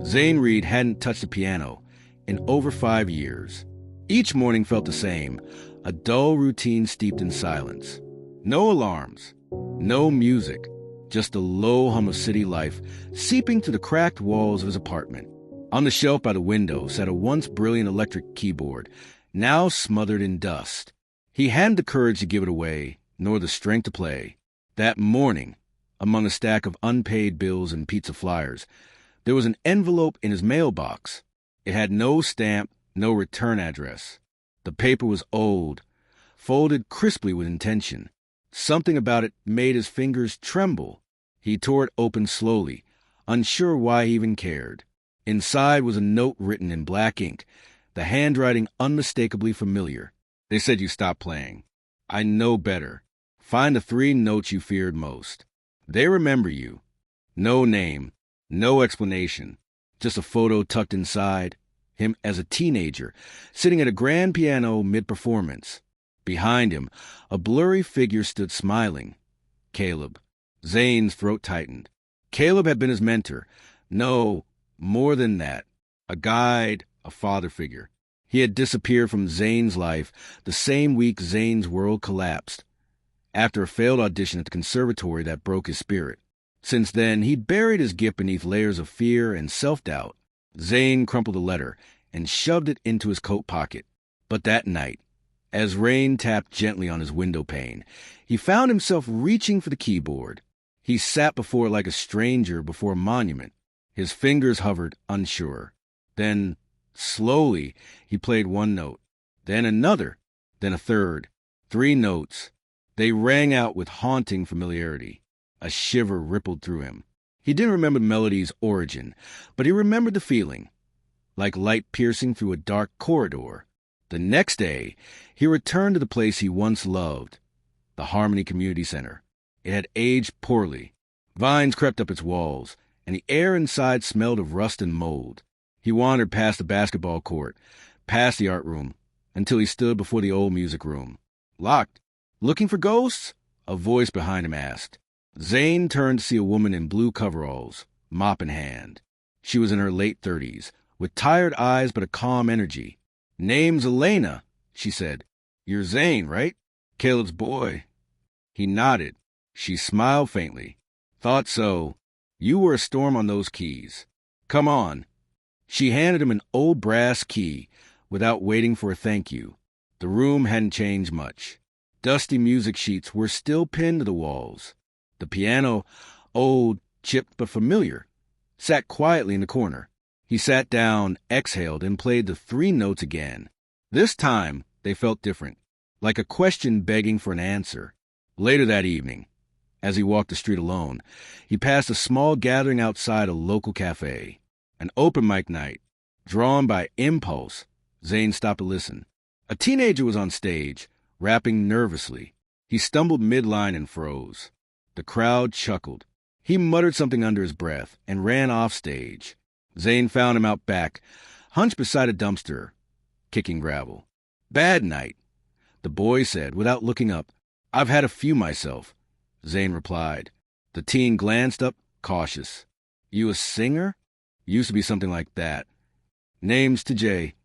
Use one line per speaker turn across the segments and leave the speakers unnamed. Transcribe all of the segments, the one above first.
Zane Reed hadn't touched a piano in over 5 years. Each morning felt the same, a dull routine steeped in silence. No alarms, no music, just the low hum of city life seeping through the cracked walls of his apartment. On the shelf by the window sat a once brilliant electric keyboard, now smothered in dust. He hadn't the courage to give it away, nor the strength to play. That morning, among a stack of unpaid bills and pizza flyers, there was an envelope in his mailbox. It had no stamp, no return address. The paper was old, folded crisply with intention. Something about it made his fingers tremble. He tore it open slowly, unsure why he even cared. Inside was a note written in black ink, the handwriting unmistakably familiar. They said you stopped playing. I know better. Find the 3 notes you feared most. They remember you. No name, no explanation, just a photo tucked inside, him as a teenager, sitting at a grand piano mid-performance. Behind him, a blurry figure stood smiling. Caleb. Zane's throat tightened. Caleb had been his mentor. No, more than that. A guide, a father figure. He had disappeared from Zane's life the same week Zane's world collapsed, after a failed audition at the conservatory that broke his spirit. Since then, he'd buried his gift beneath layers of fear and self-doubt. Zane crumpled a letter and shoved it into his coat pocket. But that night, as rain tapped gently on his window pane, he found himself reaching for the keyboard. He sat before it like a stranger before a monument. His fingers hovered, unsure. Then, slowly, he played 1 note, then another, then a third. 3 notes. They rang out with haunting familiarity. A shiver rippled through him. He didn't remember the melody's origin, but he remembered the feeling, like light piercing through a dark corridor. The next day, he returned to the place he once loved, the Harmony Community Center. It had aged poorly. Vines crept up its walls, and the air inside smelled of rust and mold. He wandered past the basketball court, past the art room, until he stood before the old music room. Locked. Looking for ghosts? A voice behind him asked. Zane turned to see a woman in blue coveralls, mop in hand. She was in her late 30s, with tired eyes but a calm energy. "Name's Elena," she said. "You're Zane, right? Caleb's boy." He nodded. She smiled faintly. "Thought so. You were a storm on those keys. Come on." She handed him an old brass key without waiting for a thank you. The room hadn't changed much. Dusty music sheets were still pinned to the walls. The piano, old, chipped but familiar, sat quietly in the corner. He sat down, exhaled, and played the 3 notes again. This time, they felt different, like a question begging for an answer. Later that evening, as he walked the street alone, he passed a small gathering outside a local cafe. An open mic night. Drawn by impulse, Zane stopped to listen. A teenager was on stage, rapping nervously. He stumbled midline and froze. The crowd chuckled. He muttered something under his breath and ran off stage. Zane found him out back, hunched beside a dumpster, kicking gravel. "Bad night," the boy said without looking up. "I've had a few myself," Zane replied. The teen glanced up, cautious. "You a singer?" "Used to be something like that." "Name's TJ."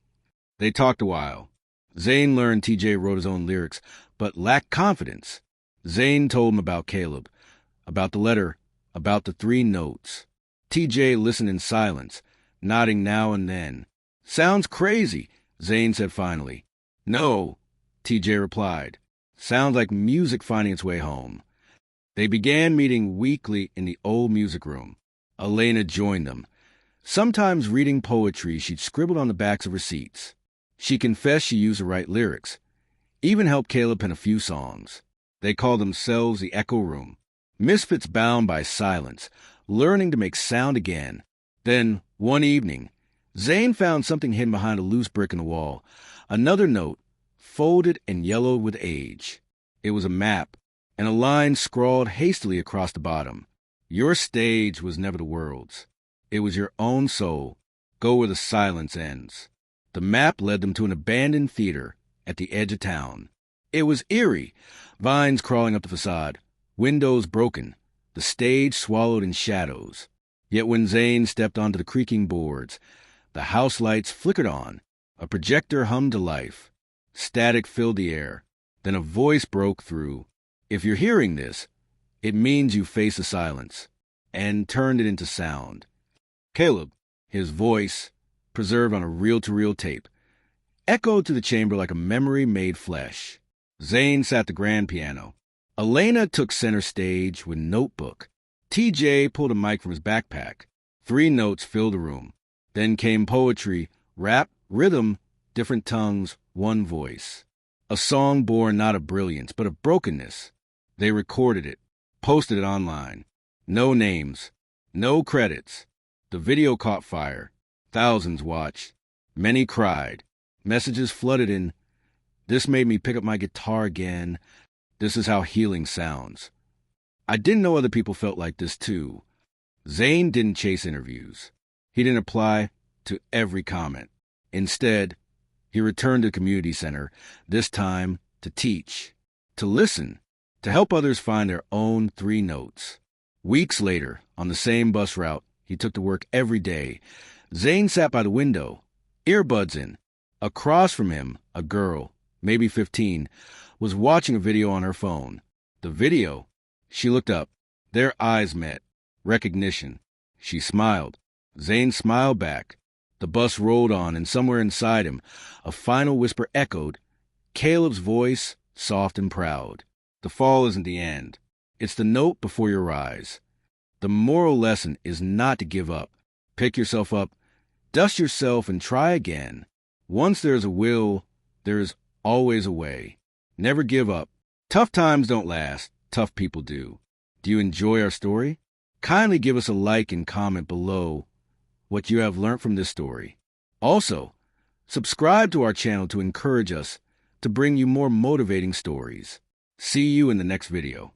They talked a while. Zane learned TJ wrote his own lyrics, but lacked confidence. Zane told him about Caleb, about the letter, about the 3 notes. TJ listened in silence, nodding now and then. "Sounds crazy," Zane said finally. "No," TJ replied. "Sounds like music finding its way home." They began meeting weekly in the old music room. Elena joined them. Sometimes reading poetry she'd scribbled on the backs of receipts. She confessed she used to write lyrics, even helped Caleb pen a few songs. They called themselves the Echo Room. Misfits bound by silence, learning to make sound again. Then, one evening, Zane found something hidden behind a loose brick in the wall. Another note, folded and yellowed with age. It was a map, and a line scrawled hastily across the bottom. "Your stage was never the world's. It was your own soul. Go where the silence ends." The map led them to an abandoned theater at the edge of town. It was eerie, vines crawling up the facade, windows broken, the stage swallowed in shadows. Yet when Zane stepped onto the creaking boards, the house lights flickered on, a projector hummed to life, static filled the air, then a voice broke through. If you're hearing this, it means you faced the silence and turned it into sound. Caleb, his voice, preserved on a reel-to-reel tape, echoed to the chamber like a memory made flesh. Zane sat the grand piano. Elena took center stage with notebook. TJ pulled a mic from his backpack. 3 notes filled the room. Then came poetry, rap, rhythm, different tongues, one voice. A song born not of brilliance, but of brokenness. They recorded it, posted it online. No names, no credits. The video caught fire. Thousands watched. Many cried. Messages flooded in. This made me pick up my guitar again. This is how healing sounds. I didn't know other people felt like this too. Zane didn't chase interviews. He didn't reply to every comment. Instead, he returned to the community center, this time to teach, to listen, to help others find their own 3 notes. Weeks later, on the same bus route he took to work every day, Zane sat by the window, earbuds in. Across from him, a girl, maybe 15, was watching a video on her phone. The video, she looked up. Their eyes met. Recognition. She smiled. Zane smiled back. The bus rolled on, and somewhere inside him, a final whisper echoed, Caleb's voice, soft and proud. The fall isn't the end. It's the note before your rise. The moral lesson is not to give up. Pick yourself up, dust yourself, and try again. Once there is a will, there is always a way. Never give up. Tough times don't last. Tough people do. Do you enjoy our story? Kindly give us a like and comment below what you have learned from this story. Also, subscribe to our channel to encourage us to bring you more motivating stories. See you in the next video.